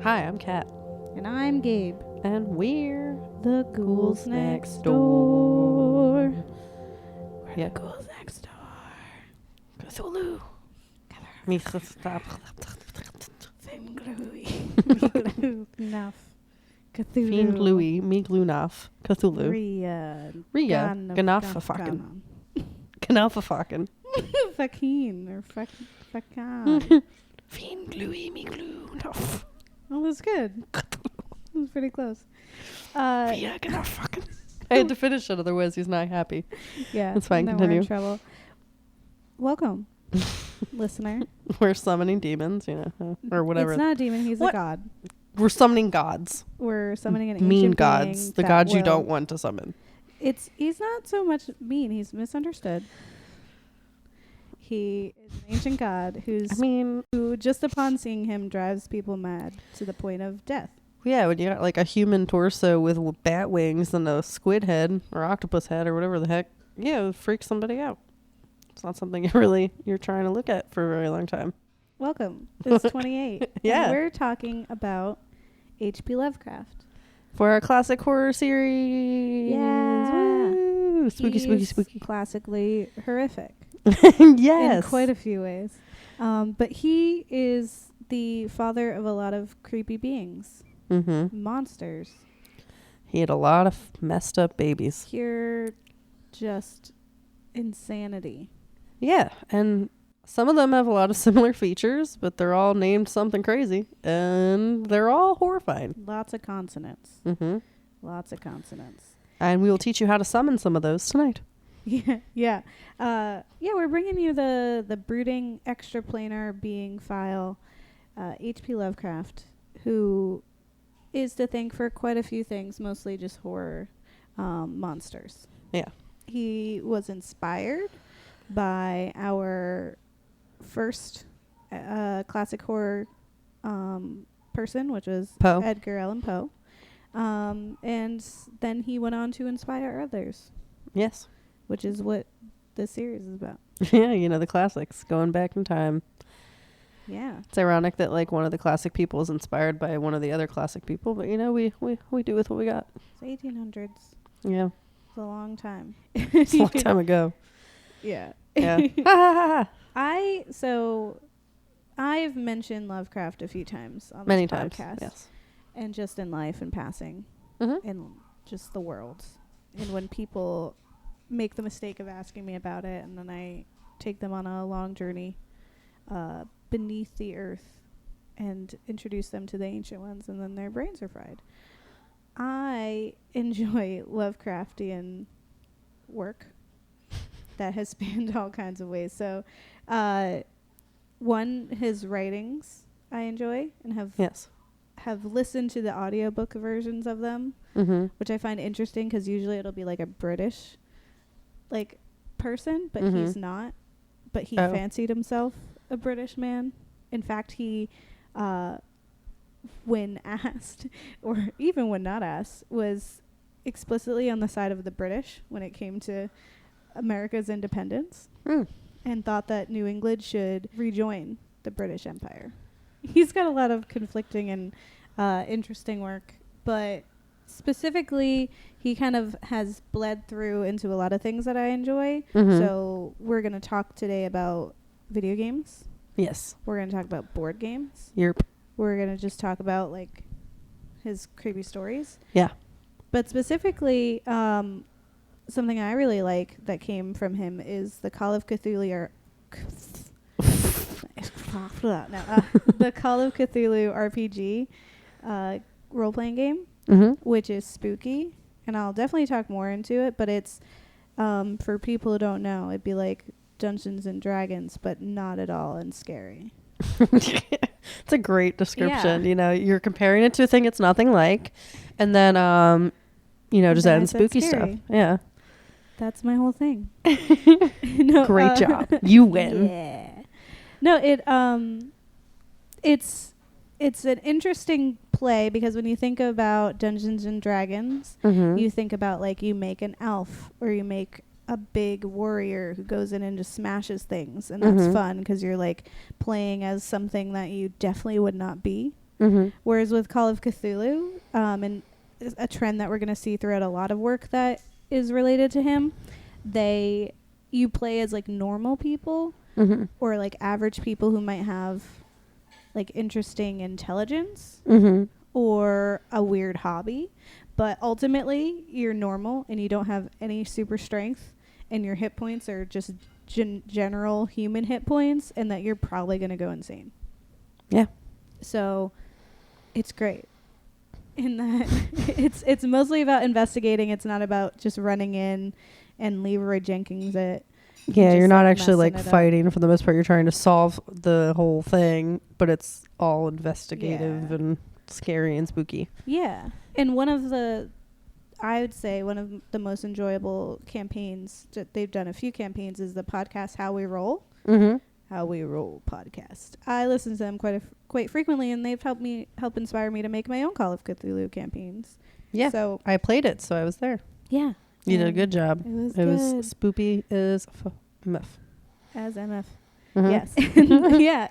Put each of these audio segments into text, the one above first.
Hi, I'm Kat. And I'm Gabe. And we're The Ghouls Next Door. We're Yeah. the Ghouls Next Door. Cthulhu. mglw'nafh. Cthulhu. mglw'nafh. Cthulhu. Ry'leh. Gha'nagl. Gha'nagl. Fhtagn or fhtagn. mglw'nafh. Oh, that's good. That was pretty close. I had to finish it, otherwise he's not happy. Yeah. That's fine, then continue. We're in trouble. Welcome, listener. We're summoning demons, or whatever. It's not a demon, he's a god. We're summoning gods. We're summoning an ancient Mean being gods. The that gods you will- don't want to summon. He's not so much mean, he's misunderstood. He is an ancient god who just upon seeing him drives people mad to the point of death. Yeah, when you got like a human torso with bat wings and a squid head or octopus head or whatever the heck, yeah, it would freak somebody out. It's not something you're trying to look at for a very long time. Welcome. It's 28. Yeah. And we're talking about H.P. Lovecraft. For our classic horror series. Yeah. Woo! Spooky. Classically horrific. Yes. In quite a few ways. But he is the father of a lot of creepy beings. Mm-hmm. Monsters. He had a lot of messed up babies. Pure just insanity. Yeah, and some of them have a lot of similar features, but they're all named something crazy, and they're all horrifying. Lots of consonants. Mm-hmm. Lots of consonants. And we will teach you how to summon some of those tonight. Yeah. We're bringing you the brooding, extraplanar, being-phile, H.P. Lovecraft, who is to thank for quite a few things, mostly just horror monsters. Yeah. He was inspired by our first classic horror person, which was Poe. Edgar Allan Poe. And then he went on to inspire others. Yes. Which is what this series is about. Yeah, the classics, going back in time. Yeah. It's ironic that like one of the classic people is inspired by one of the other classic people, but we do with what we got. It's 1800s. Yeah. It's a long time. It's a long time ago. Yeah. Yeah. I've mentioned Lovecraft a few times on Many this times. podcast. Yes. And just in life and passing. Mm-hmm. And just the world. And when people make the mistake of asking me about it, and then I take them on a long journey beneath the earth and introduce them to the Ancient Ones, and then their brains are fried. I enjoy Lovecraftian work that has spanned all kinds of ways. So, his writings I enjoy and have listened to the audiobook versions of them, which I find interesting because usually it'll be like a British person, but he's not. But he fancied himself a British man. In fact, he, when asked, or even when not asked, was explicitly on the side of the British when it came to America's independence, and thought that New England should rejoin the British Empire. He's got a lot of conflicting and interesting work, but specifically, he kind of has bled through into a lot of things that I enjoy. Mm-hmm. So we're going to talk today about video games. Yes. We're going to talk about board games. Yep. We're going to just talk about his creepy stories. Yeah. But specifically, something I really like that came from him is the Call of Cthulhu the Call of Cthulhu RPG role-playing game, which is spooky, and I'll definitely talk more into it, but it's for people who don't know, it'd be like Dungeons and Dragons, but not at all and scary. It's a great description. Yeah. You're comparing it to a thing it's nothing like, and then just adding spooky stuff. Yeah. That's my whole thing. Great job. You win. Yeah. No, it's an interesting play because when you think about Dungeons and Dragons, you think about you make an elf or you make a big warrior who goes in and just smashes things, and that's fun because you're playing as something that you definitely would not be Whereas with Call of Cthulhu, and a trend that we're going to see throughout a lot of work that is related to him, you play as like normal people or like average people who might have like interesting intelligence or a weird hobby, but ultimately you're normal and you don't have any super strength and your hit points are just general human hit points, and that you're probably going to go insane. Yeah. So it's great in that it's mostly about investigating. It's not about just running in and Leroy Jenkins it. Yeah, you're not actually like fighting for the most part. You're trying to solve the whole thing, but it's all investigative and scary and spooky. Yeah. And I would say one of the most enjoyable campaigns that they've done, a few campaigns, is the podcast How We Roll. How We Roll podcast. I listen to them quite frequently, and they've helped inspire me to make my own Call of Cthulhu campaigns. Yeah. So I played it, so I was there. Yeah. You did a good job. It was spoopy as MF. As MF. Yes. Yeah,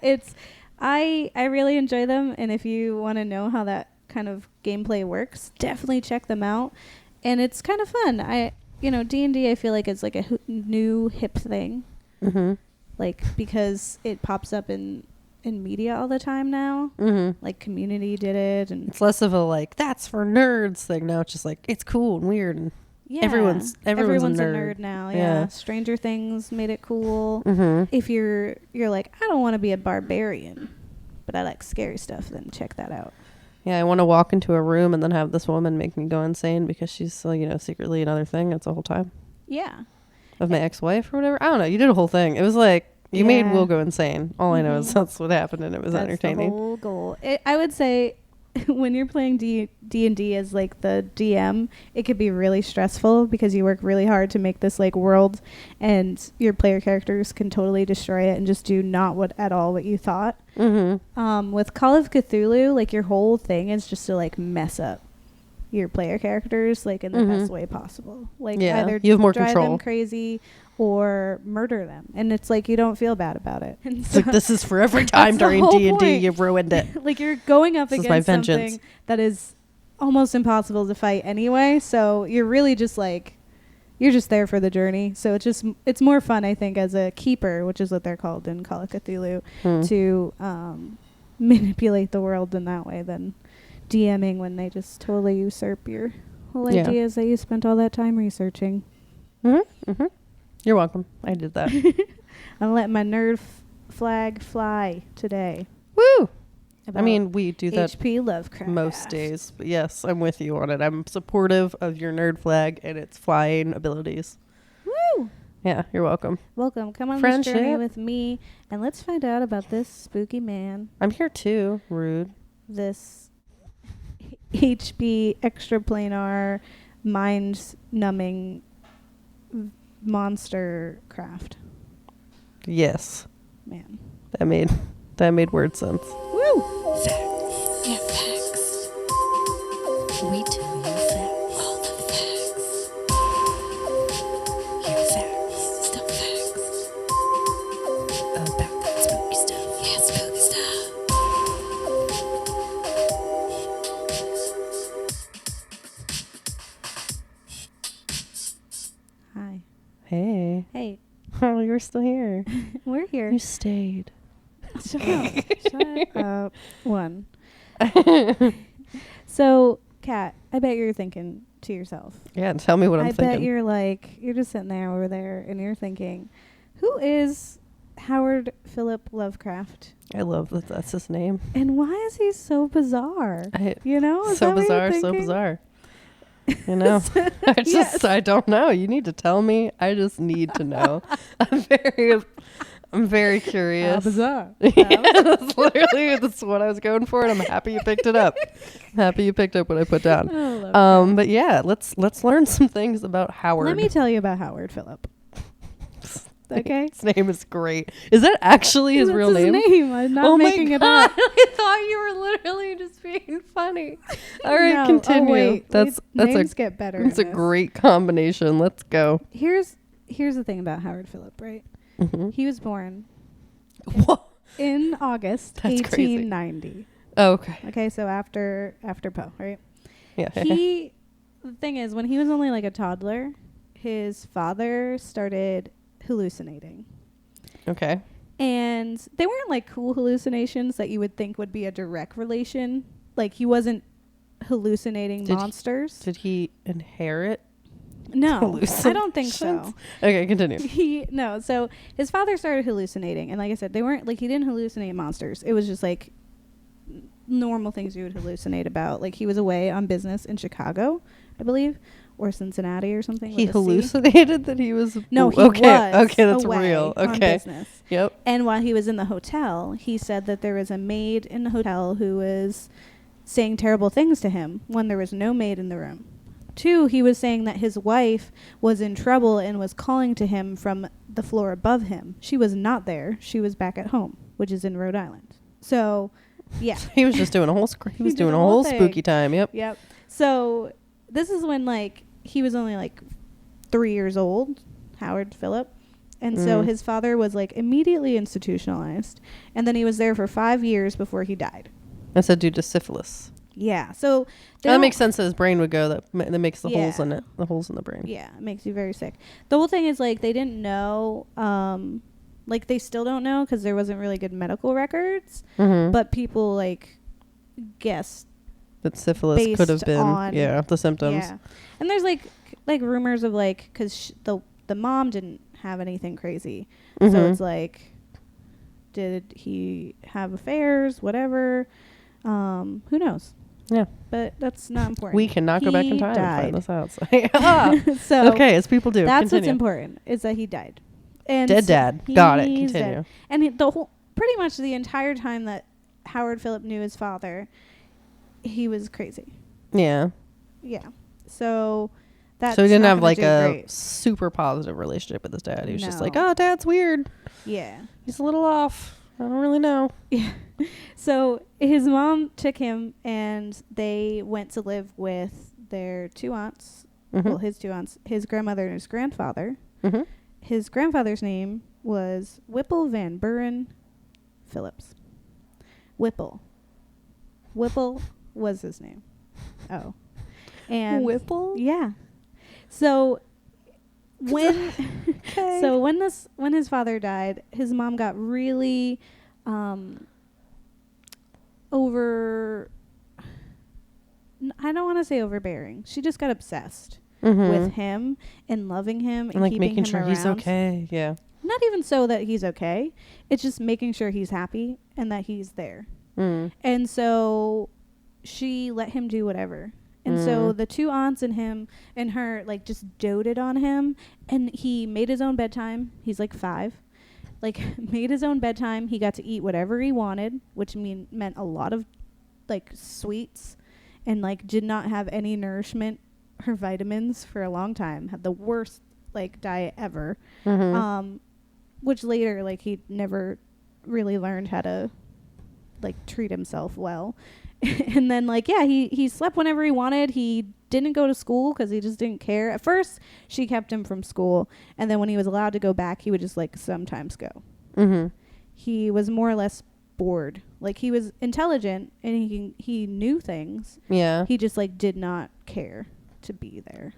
I really enjoy them, and if you want to know how that kind of gameplay works, definitely check them out. And it's kind of fun. D&D I feel like it's like a new hip thing. Like, because it pops up in media all the time now. Like Community did it, and it's less of a like that's for nerds thing. Now it's just like it's cool and weird, and everyone's a nerd now. Yeah. Stranger Things made it cool. If you're like, I don't want to be a barbarian, but I like scary stuff, then check that out. Yeah, I want to walk into a room and then have this woman make me go insane because she's secretly another thing. It's the whole time. Yeah. Of my ex-wife or whatever. I don't know. You did a whole thing. It was like you made Will go insane. All I know is that's what happened, and it was entertaining. That's the whole goal. I would say when you're playing D&D as like the DM, it could be really stressful because you work really hard to make this like world, and your player characters can totally destroy it and just do not what you thought. With Call of Cthulhu, like your whole thing is just to like mess up your player characters like in the best way possible. Like either you have more drive control, them crazy, or murder them, and it's like you don't feel bad about it. And it's like this is for every time during D&D you've ruined it. Like you're going up against something that is almost impossible to fight anyway, so you're really just like you're just there for the journey. So it's more fun, I think, as a keeper, which is what they're called in Call of Cthulhu, to manipulate the world in that way than DMing when they just totally usurp your whole ideas that you spent all that time researching. You're welcome. I did that. I'm letting my nerd flag fly today. Woo! I mean, we do that H.P. Lovecraft most days. But yes, I'm with you on it. I'm supportive of your nerd flag and its flying abilities. Woo! Yeah, you're welcome. Welcome. Come on this journey with me, and let's find out about this spooky man. I'm here too. Rude. This HB extraplanar mind-numbing monster craft. Yes. Man. That made word sense. Woo! Facts. Yeah, facts. We tell you facts. All the facts. Here facts. Still facts. About that spooky stuff. Yeah, spooky stuff. Hi. Hey. Hey. Oh, you're still here. We're here. You stayed. Shut up. Shut up. One. So, Kat, I bet you're thinking to yourself. Yeah, tell me what I'm thinking. I bet you're just sitting there over there and you're thinking, who is Howard Philip Lovecraft? I love that that's his name. And why is he so bizarre? Is so that bizarre, so bizarre. I don't know. You need to tell me. I just need to know. I'm very curious. How bizarre. That's what I was going for, and I'm happy you picked it up. I'm happy you picked up what I put down. But yeah, let's learn some things about Howard. Let me tell you about Howard Philip. Okay. His name is great. Is that actually his real name? I'm not making it up. I thought you were literally just being funny. All right, continue. Wait. That's names get better. It's a great combination. Let's go. Here's the thing about Howard Philip, right? He was born What? in August 1890. Oh, okay. Okay, so after Poe, right? Yeah. The thing is, when he was only like a toddler, his father started hallucinating. Okay. And they weren't like cool hallucinations that you would think would be a direct relation. Like he wasn't hallucinating monsters. Did he inherit? No, I don't think so. Okay, continue. So his father started hallucinating, and like I said, they weren't like he didn't hallucinate monsters. It was just like normal things you would hallucinate about. Like he was away on business in Chicago, I believe, or Cincinnati or something. He hallucinated that he was. No, he was. Okay, that's away real. Okay. On business. Yep. And while he was in the hotel, he said that there was a maid in the hotel who was saying terrible things to him when there was no maid in the room. 2, he was saying that his wife was in trouble and was calling to him from the floor above him. She was not there. She was back at home, which is in Rhode Island. So, yeah. He was just doing a whole spooky time. Yep. Yep. So, this is when like he was only like 3 years old, Howard Phillip. And so his father was like immediately institutionalized, and then he was there for 5 years before he died. That's due to syphilis. Yeah. So that makes sense that his brain would go. That makes the holes in it. The holes in the brain. Yeah, it makes you very sick. The whole thing is like they didn't know. Like they still don't know because there wasn't really good medical records. Mm-hmm. But people like guessed that syphilis could have been the symptoms. Yeah. And there's like rumors of like because the mom didn't have anything crazy, so it's like, did he have affairs? Whatever. Who knows? Yeah, but that's not important. We cannot go back in time and find this out. So okay, as people do. That's what's important is that he died. And dead dad. Got it. Continue. Dead. And the whole, pretty much the entire time that Howard Phillip knew his father, he was crazy. Yeah. Yeah. So that's so he didn't have like a super positive relationship with his dad. He was just like, oh, Dad's weird. Yeah. He's a little off. I don't really know. Yeah. So his mom took him and they went to live with their 2 aunts. Mm-hmm. Well, his 2 aunts, his grandmother and his grandfather. Mm-hmm. His grandfather's name was Whipple Van Buren Phillips. Whipple was his name. Oh. And Whipple? Yeah. So when when his father died, his mom got really I don't want to say overbearing. She just got obsessed with him and loving him and like keeping making him sure around. He's okay. Yeah. Not even so that he's okay. It's just making sure he's happy and that he's there. Mm. And so she let him do whatever. And so the 2 aunts and him and her like just doted on him, and he made his own bedtime. He's like 5. Like made his own bedtime. He got to eat whatever he wanted, which meant a lot of like sweets, and like did not have any nourishment or vitamins for a long time. Had the worst like diet ever. Mm-hmm. Which later like he never really learned how to like treat himself well. And then like he slept whenever he wanted. He didn't go to school because he just didn't care. At first she kept him from school, and then when he was allowed to go back, he would just like sometimes go. Mm-hmm. He was more or less bored. Like he was intelligent and he knew things. Yeah, he just like did not care to be there.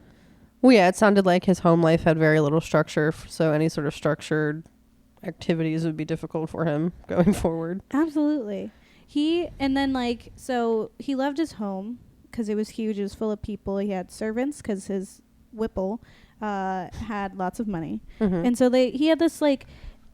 Well, yeah, it sounded like his home life had very little structure, so any sort of structured activities would be difficult for him going forward. Absolutely. So he loved his home because it was huge. It was full of people. He had servants because his Whipple had lots of money. Mm-hmm. And so he had this, like,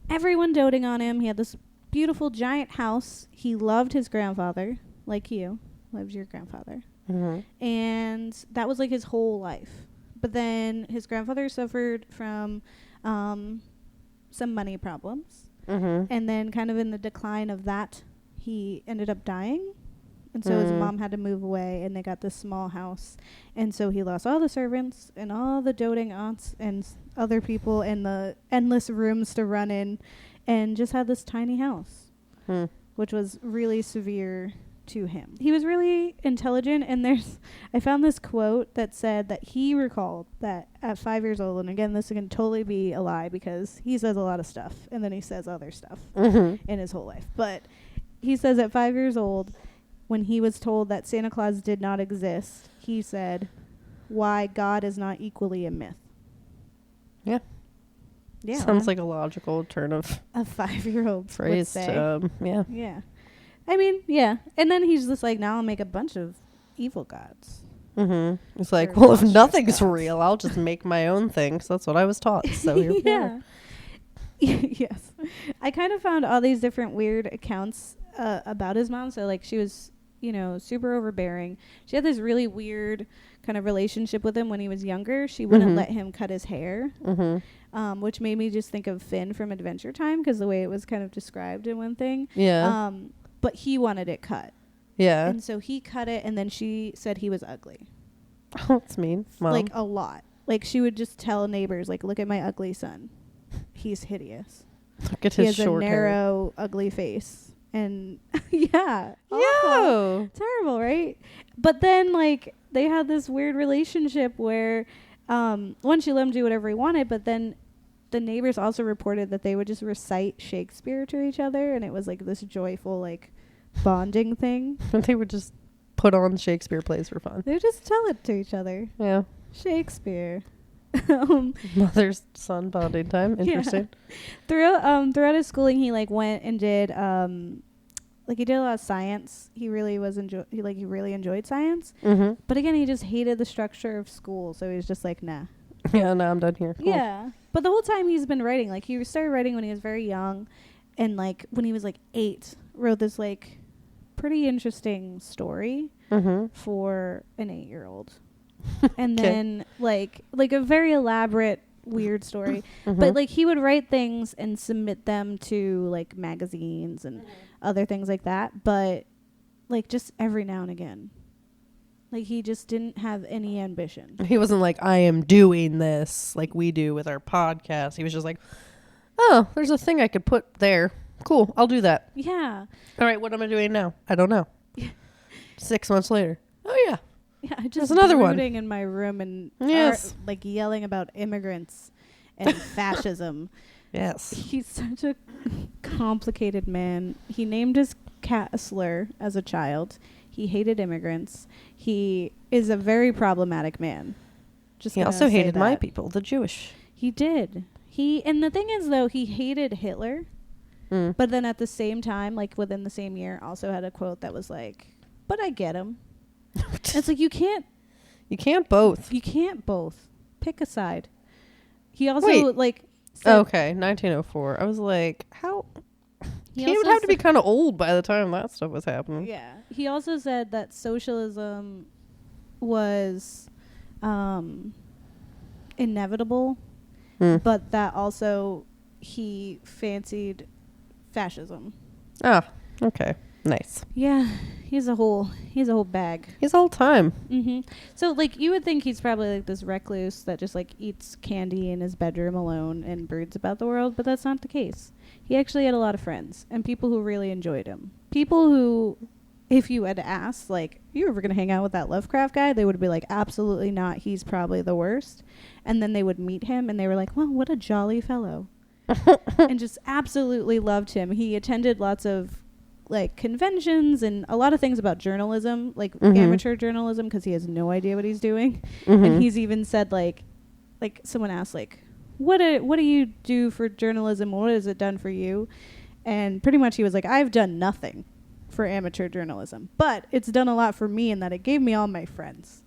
everyone doting on him. He had this beautiful giant house. He loved his grandfather, like you loved your grandfather. Mm-hmm. And that was, like, his whole life. But then his grandfather suffered from some money problems. Mm-hmm. And then kind of in the decline of that, he ended up dying. And so his mom had to move away, and they got this small house. And so he lost all the servants and all the doting aunts and other people and the endless rooms to run in, and just had this tiny house, which was really severe to him. He was really intelligent, and I found this quote that said that he recalled that at 5 years old, and again, this can totally be a lie because he says a lot of stuff, and then he says other stuff in his whole life. But he says at 5 years old, when he was told that Santa Claus did not exist, he said, "Why God is not equally a myth." Yeah. Yeah. Sounds like a logical turn of a 5-year-old phrase. would say. Yeah. Yeah. I mean, yeah. And then he's just like, now I'll make a bunch of evil gods. Mm-hmm. It's like, Or well, if monstrous nothing's gods. real, I'll just make my own thing. So that's what I was taught. So here we are. Yes. I kind of found all these different weird accounts about his mom. So, like, she was, you know, super overbearing. She had this really weird kind of relationship with him when he was younger. She wouldn't let him cut his hair, which made me just think of Finn from Adventure Time because the way it was kind of described in one thing. Yeah. But he wanted it cut. Yeah. And so he cut it, and then she said he was ugly. Oh, that's mean. Mom. Like, a lot. Like, she would just tell neighbors, like, look at my ugly son. He's hideous. Look at He his has short a hair. narrow, ugly face. And, yeah. awful. Yo. Terrible, right? But then, like, they had this weird relationship where, one, she let him do whatever he wanted, but then the neighbors also reported that they would just recite Shakespeare to each other, and it was, like, this joyful, like, bonding thing. They would just put on Shakespeare plays for fun. They would just tell it to each other. Yeah. Shakespeare. Mother's son bonding time. Interesting. Throughout his schooling, he like went and did like he did a lot of science. He really really enjoyed science. Mm-hmm. But again, he just hated the structure of school, so he was just like, nah. Yeah, now I'm done here. Cool. Yeah, but the whole time he's been writing. Like, he started writing when he was very young, and like when he was like 8, wrote this like pretty interesting story for an 8-year-old. And then like a very elaborate weird story. But like he would write things and submit them to like magazines and other things like that, but like just every now and again. Like, he just didn't have any ambition. He wasn't like, I am doing this like we do with our podcast. He was just like, oh, there's a thing I could put there. Cool, I'll do that. Yeah. All right, what am I doing now? I don't know. 6 months later. Oh, yeah. Yeah, I just There's another one. brooding in my room and Yes. like yelling about immigrants and fascism. Yes. He's such a complicated man. He named his cat a slur as a child. He hated immigrants. He is a very problematic man. He also hated my people, the Jewish. He did. And the thing is, though, he hated Hitler. But then at the same time, like within the same year, also had a quote that was like, but I get him. It's like, you can't both. You can't both. Pick a side. He also said, okay, 1904. I was like, how? He would also have to be kind of old by the time that stuff was happening. Yeah. He also said that socialism was inevitable, but that also he fancied fascism. Ah, okay. Nice. Yeah, he's a whole bag. He's all time. So like, you would think he's probably like this recluse that just like eats candy in his bedroom alone and broods about the world, but that's not the case. He actually had a lot of friends and people who really enjoyed him. People who, if you had asked, like, you ever gonna hang out with that Lovecraft guy, they would be like, absolutely not. He's probably the worst. And then they would meet him and they were like, well, what a jolly fellow. And just absolutely loved him. He attended lots of like conventions and a lot of things about journalism, like amateur journalism, because he has no idea what he's doing. And he's even said like someone asked like, what do you do for journalism? What has it done for you? And pretty much he was like, I've done nothing for amateur journalism, but it's done a lot for me in that it gave me all my friends.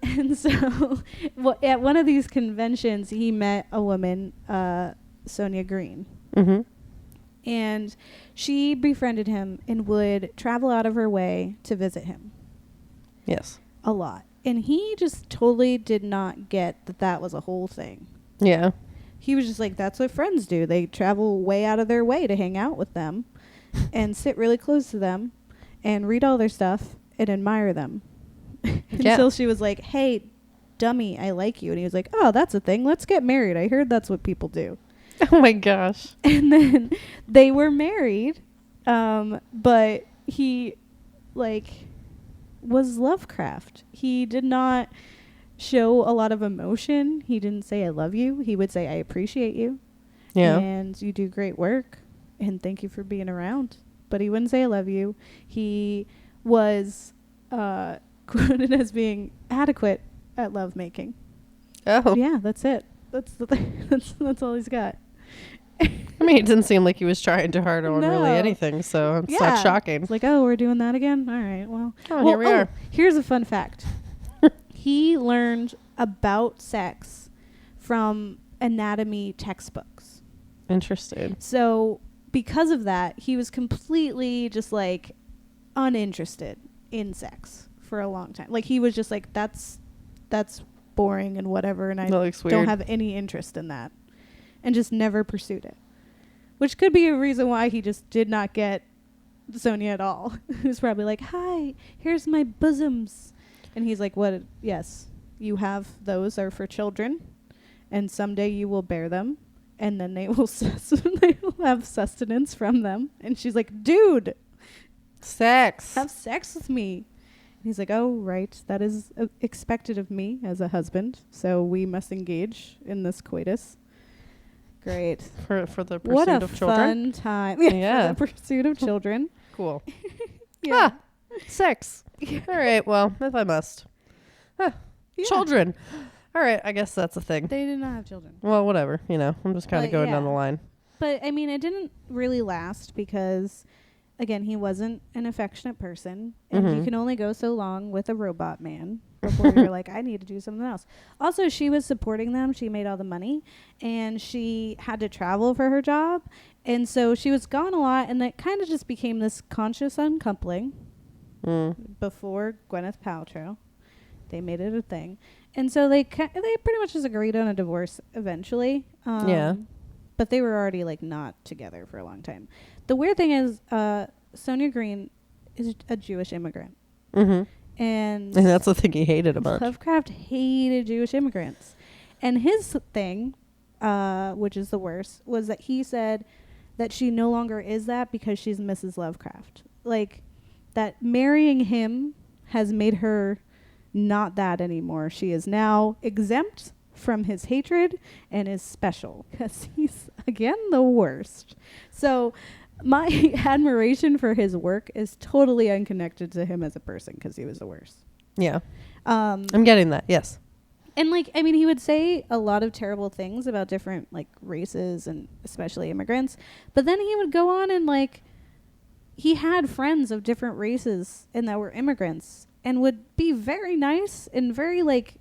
And so at one of these conventions, he met a woman, Sonia Green. And she befriended him and would travel out of her way to visit him. Yes. A lot. And he just totally did not get that was a whole thing. Yeah. He was just like, that's what friends do. They travel way out of their way to hang out with them and sit really close to them and read all their stuff and admire them. Until she was like, hey, dummy, I like you. And he was like, oh, that's a thing. Let's get married. I heard that's what people do. Oh my gosh. And then they were married, but he was Lovecraft. He did not show a lot of emotion. He didn't say I love you. He would say I appreciate you. Yeah. And you do great work and thank you for being around. But he wouldn't say I love you. He was quoted as being adequate at lovemaking. Oh. Yeah, that's it. That's the thing. That's all he's got. I mean, it didn't seem like he was trying too hard on really No. anything, so it's Yeah. not shocking. It's like, oh, we're doing that again? All right, well. Here we are. Here's a fun fact. He learned about sex from anatomy textbooks. Interesting. So because of that, he was completely just like uninterested in sex for a long time. Like he was just like, that's boring and whatever, and I That looks don't weird. have any interest in that, and just never pursued it. Which could be a reason why he just did not get Sonia at all. He was probably like, hi, here's my bosoms. And he's like, what? Yes, you have those are for children, and someday you will bear them, and then they will they will have sustenance from them. And she's like, dude, Sex. have sex with me. And he's like, oh, right. That is expected of me as a husband. So we must engage in this coitus. Great. For the pursuit What a of children. fun time. Yeah. For the pursuit of children. Cool. Yeah. Sex. All right. Well, if I must. Yeah. Children. All right. I guess that's a thing. They did not have children. Well, whatever. I'm just kind of But going down yeah. the line. But, I mean, it didn't really last because, again, he wasn't an affectionate person. And you Mhm. can only go so long with a robot man before you're like, I need to do something else. Also, she was supporting them. She made all the money. And she had to travel for her job. And so she was gone a lot. And it kind of just became this conscious uncoupling before Gwyneth Paltrow. They made it a thing. And so they pretty much just agreed on a divorce eventually. Yeah. But they were already like not together for a long time. The weird thing is Sonia Green is a Jewish immigrant. Mm-hmm. And that's the thing he hated a bunch. Lovecraft hated Jewish immigrants. And his thing, which is the worst, was that he said that she no longer is that because she's Mrs. Lovecraft. Like, that marrying him has made her not that anymore. She is now exempt from his hatred and is special because he's, again, the worst. So my admiration for his work is totally unconnected to him as a person because he was the worst. Yeah. I'm getting that. Yes. And, like, I mean, he would say a lot of terrible things about different, like, races and especially immigrants. But then he would go on and, like, he had friends of different races and that were immigrants and would be very nice and very, like,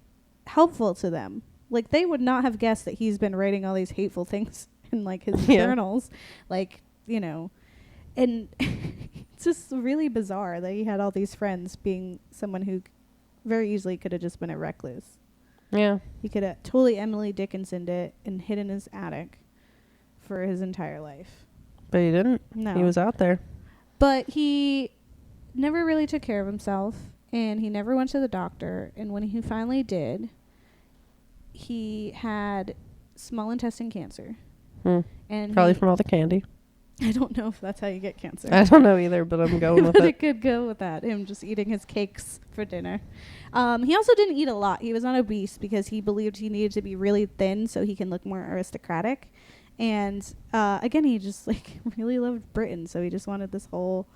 helpful to them. Like, they would not have guessed that he's been writing all these hateful things in, like, his journals. Like, you know. And it's just really bizarre that he had all these friends being someone who very easily could have just been a recluse. Yeah. He could have totally Emily Dickinsoned it and hid in his attic for his entire life. But he didn't. No. He was out there. But he never really took care of himself, and he never went to the doctor. And when he finally did, he had small intestine cancer. And Probably from all the candy. I don't know if that's how you get cancer. I don't know either, but I'm going with But it. it could go with that, him just eating his cakes for dinner. He also didn't eat a lot. He was not obese because he believed he needed to be really thin so he can look more aristocratic. And again, he just like really loved Britain, so he just wanted this whole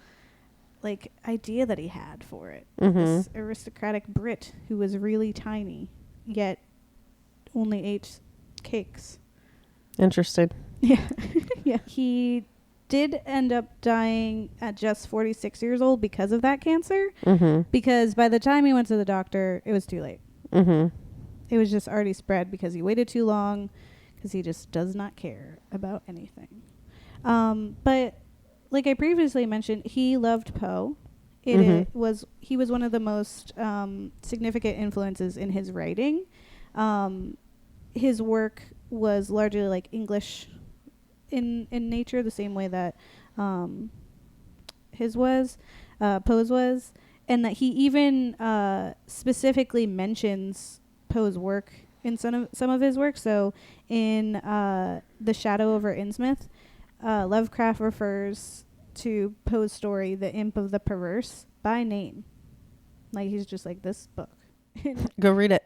like idea that he had for it. This aristocratic Brit who was really tiny, yet only ate cakes. Interesting. Yeah. Yeah. He did end up dying at just 46 years old because of that cancer. Because by the time he went to the doctor, it was too late. It was just already spread because he waited too long, because he just does not care about anything. But like I previously mentioned, he loved Poe. He was one of the most significant influences in his writing. His work was largely like English in nature, the same way that Poe's was, and that he even specifically mentions Poe's work in some of his work. So in The Shadow over Innsmouth, Lovecraft refers to Poe's story, The Imp of the Perverse, by name. Like, he's just like, this book. Go read it.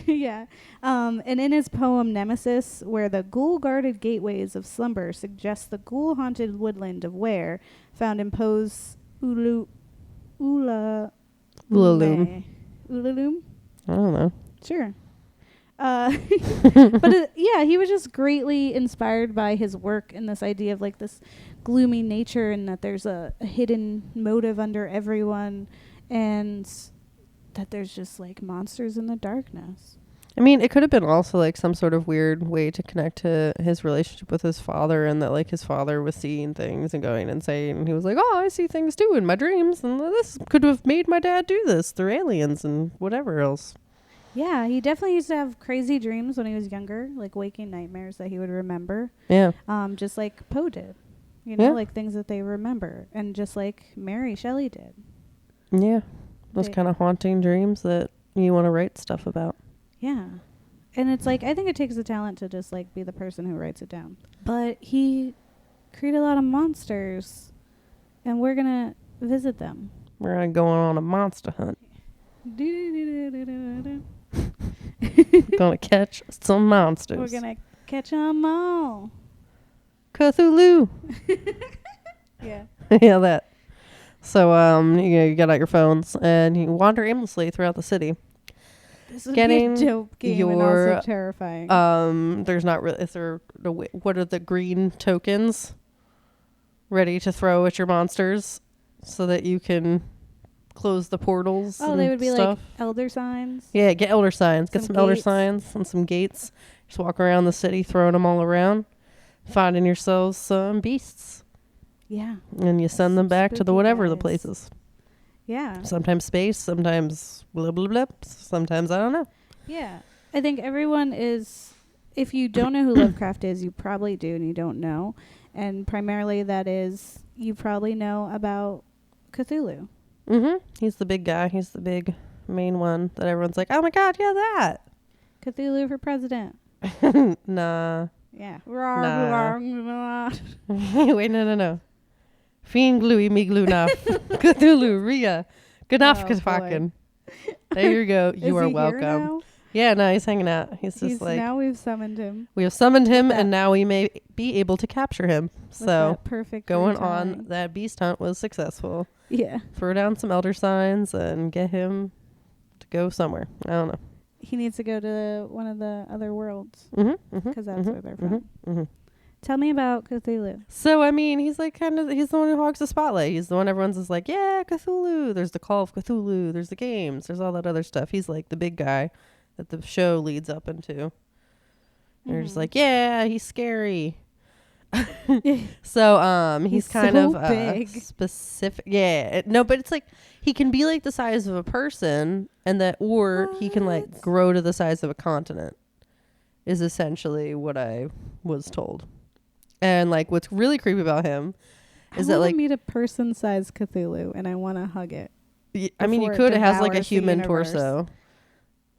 Yeah. And in his poem Nemesis, where the ghoul-guarded gateways of slumber suggest the ghoul-haunted woodland of Ware, found in Poe's Ula. Ulaloom. Ulaloom? I don't know. Sure. Yeah, he was just greatly inspired by his work and this idea of like this gloomy nature and that there's a hidden motive under everyone and that there's just like monsters in the darkness. I mean, it could have been also like some sort of weird way to connect to his relationship with his father, and that like his father was seeing things and going insane. And he was like, oh, I see things too in my dreams. And this could have made my dad do this through aliens and whatever else. Yeah, he definitely used to have crazy dreams when he was younger, like waking nightmares that he would remember. Yeah. Just like Poe did. You know, Yeah. like things that they remember. And just like Mary Shelley did. Yeah. Those kind of haunting dreams that you want to write stuff about. Yeah. And it's like, I think it takes the talent to just like be the person who writes it down. But he created a lot of monsters, and we're going to visit them. We're going to go on a monster hunt. Gonna catch some monsters. We're going to catch them all. Cthulhu. Yeah. Yeah, that. So, you get out your phones and you wander aimlessly throughout the city. This would Getting be a dope game and also terrifying. There's not really. Is there? What are the green tokens ready to throw at your monsters so that you can close the portals? Oh, and they would be stuff? like elder signs. Yeah, get elder signs. Get some elder gates. signs and some gates. Just walk around the city, throwing them all around, finding yourselves some beasts. Yeah. And you send them back to the spooky whatever the guys. places. Yeah. Sometimes space, sometimes blah, blah, blah. Sometimes I don't know. Yeah. I think everyone is, if you don't know who Lovecraft is, you probably do and you don't know. And primarily that is, you probably know about Cthulhu. Mm-hmm. He's the big guy. He's the big main one that everyone's like, oh my God, yeah, that. Cthulhu for president. Nah. Yeah. Wait, no. mglw'nafh. Cthulhu R'lyeh. Ghouls. There you go. You Is are he welcome. Here now? Yeah, no, he's hanging out. He's just like, now we've summoned him. we have summoned him That- and now we may be able to capture him. with So that perfect going retelling. on, that beast hunt was successful. Yeah. Throw down some elder signs and get him to go somewhere. I don't know. He needs to go to one of the other worlds Mm-hmm. because that's where they're from. Mm-hmm. Tell me about Cthulhu. So, I mean, he's like he's the one who hogs the spotlight. He's the one everyone's just like, yeah, Cthulhu. There's the Call of Cthulhu. There's the games. There's all that other stuff. He's like the big guy that the show leads up into. And you're just like, yeah, he's scary. So, he's kind so of big. specific. Yeah. No, but it's like he can be like the size of a person or he can like grow to the size of a continent is essentially what I was told. And like what's really creepy about him is that like meet a person-sized Cthulhu and I want to hug it. I mean, you before could. It has like a devours the human universe. torso.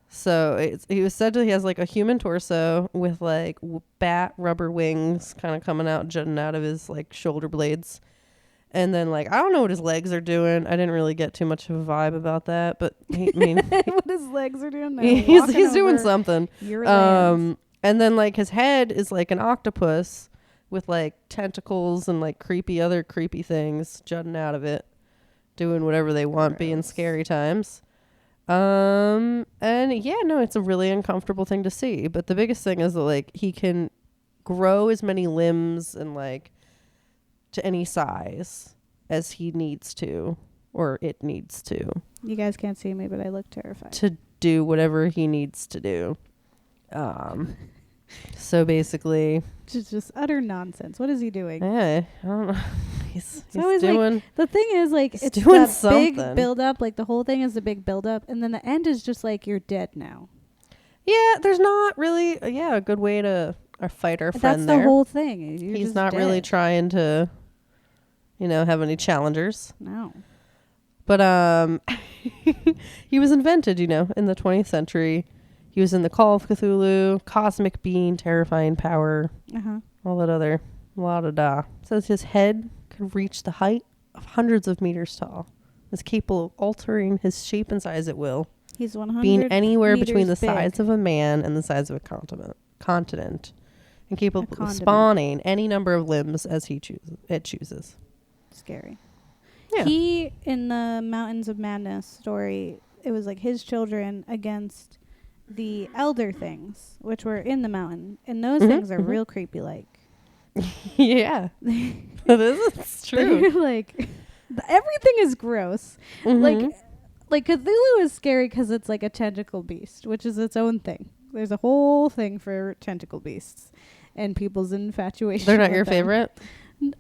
So he was said that he has like a human torso with like bat rubber wings kind of coming out, jutting out of his like shoulder blades. And then like, I don't know what his legs are doing. I didn't really get too much of a vibe about that, but I mean, what his legs are doing? he's doing something. Your land. And then like his head is like an octopus with like tentacles and like other creepy things jutting out of it, doing whatever they want, being scary times. And yeah, no, it's a really uncomfortable thing to see. But the biggest thing is that like he can grow as many limbs and like to any size as he needs to, or it needs to. You guys can't see me, but I look terrified. To do whatever he needs to do. So basically, Just utter nonsense. What is he doing? I don't know. He's always doing. like, the thing is, like, he's it's doing that something. big build up. Like the whole thing is the big build up, and then the end is just like you're dead now. Yeah, there's not really a good way to fight our friend That's there. the whole thing. You're He's just not really dead. trying to, have any challengers. No. But he was invented, in the 20th century. He was in the Call of Cthulhu, cosmic being, terrifying power, all that other la-da-da. Says his head could reach the height of hundreds of meters tall. Is capable of altering his shape and size at will. He's 100 Being anywhere between the meters big. size of a man and the size of a continent. And capable of condiment. spawning any number of limbs as it chooses. Scary. Yeah. He, in the Mountains of Madness story, it was like his children against the elder things, which were in the mountain. And those things are real creepy, like. Yeah. It's true. They're like, everything is gross. Like Cthulhu is scary because it's like a tentacle beast, which is its own thing. There's a whole thing for tentacle beasts and people's infatuation. They're not with your them. favorite?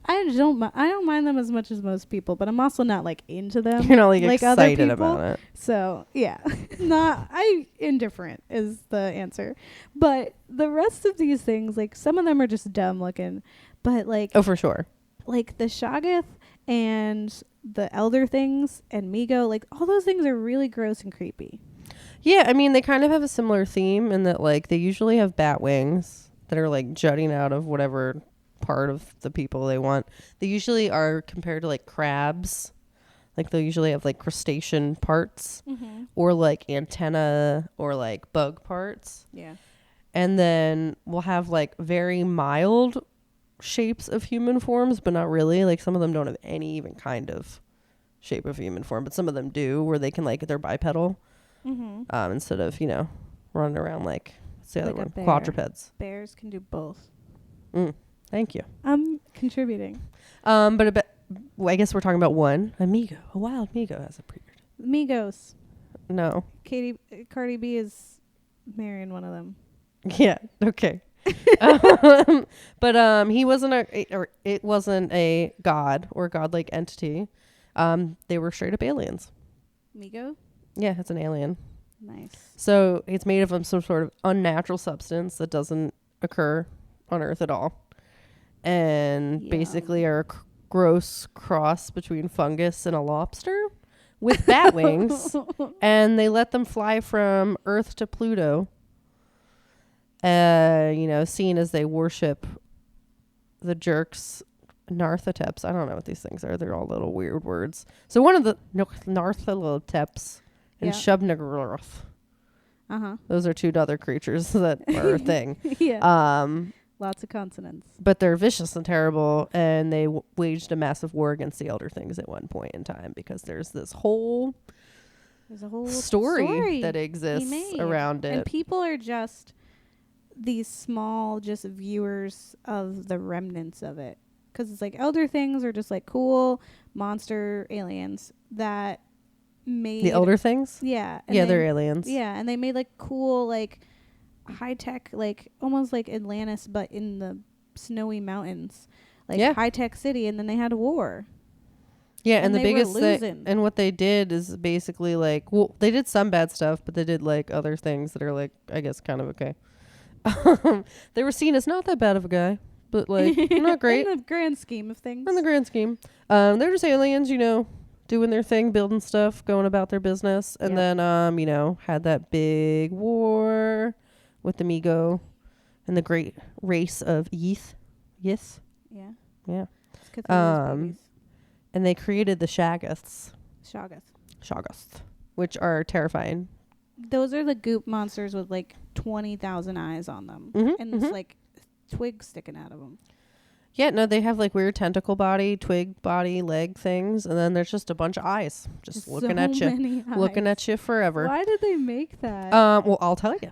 I don't mind them as much as most people, but I'm also not like into them. You're not like other excited people. about it. So yeah, indifferent is the answer. But the rest of these things, like some of them are just dumb looking, but like Oh, for sure. like the Shoggoth and the elder things and Migo, like all those things are really gross and creepy. Yeah, I mean, they kind of have a similar theme in that, like, they usually have bat wings that are, like, jutting out of whatever part of the people they want. They usually are compared to, like, crabs. Like, they'll usually have, like, crustacean parts or, like, antenna or, like, bug parts. Yeah. And then we'll have, like, very mild shapes of human forms, but not really. Like, some of them don't have any even kind of shape of human form, but some of them do, where they can, like, they're bipedal. Instead of, you know, running around like, what's the other one? Quadrupeds. Bears can do both. Thank you. I'm contributing. But I guess we're talking about one. A wild Migo has a beard. Migos. No. Cardi B is marrying one of them. Yeah. Okay. But he wasn't it wasn't a god or godlike entity. They were straight up aliens. Migo? Yeah, it's an alien. Nice. So it's made of some sort of unnatural substance that doesn't occur on Earth at all. And basically are a gross cross between fungus and a lobster with bat wings. And they let them fly from Earth to Pluto. You know, seen as they worship the jerks Nartheteps. I don't know what these things are. They're all little weird words. So one of the Nartheteps and Shoggoth. Those are two other creatures that are a thing. Yeah. Lots of consonants. But they're vicious and terrible, and they waged a massive war against the elder things at one point in time because there's a whole story that exists around it. And people are just these small just viewers of the remnants of it. Because it's like elder things are just like cool monster aliens that made the elder things. Yeah. Yeah, they're aliens. Yeah, and they made like cool like high tech, like almost like Atlantis, but in the snowy mountains, like high tech city. And then they had a war. Yeah, and the biggest thing, and what they did is basically like, well, they did some bad stuff, but they did like other things that are like, I guess, kind of okay. They were seen as not that bad of a guy, but like not great in the grand scheme of things. In the grand scheme, they're just aliens, you know, doing their thing, building stuff, going about their business, and then you know, had that big war with the Migo and the great race of Yith. Yes. Yeah. Yeah. And they created the Shoggoths, which are terrifying. Those are the goop monsters with like 20,000 eyes on them, and it's like twigs sticking out of them. Yeah, no, they have like weird tentacle body, twig body, leg things, and then there's just a bunch of eyes just looking at you, looking at you forever. Why did they make that? Well, I'll tell you.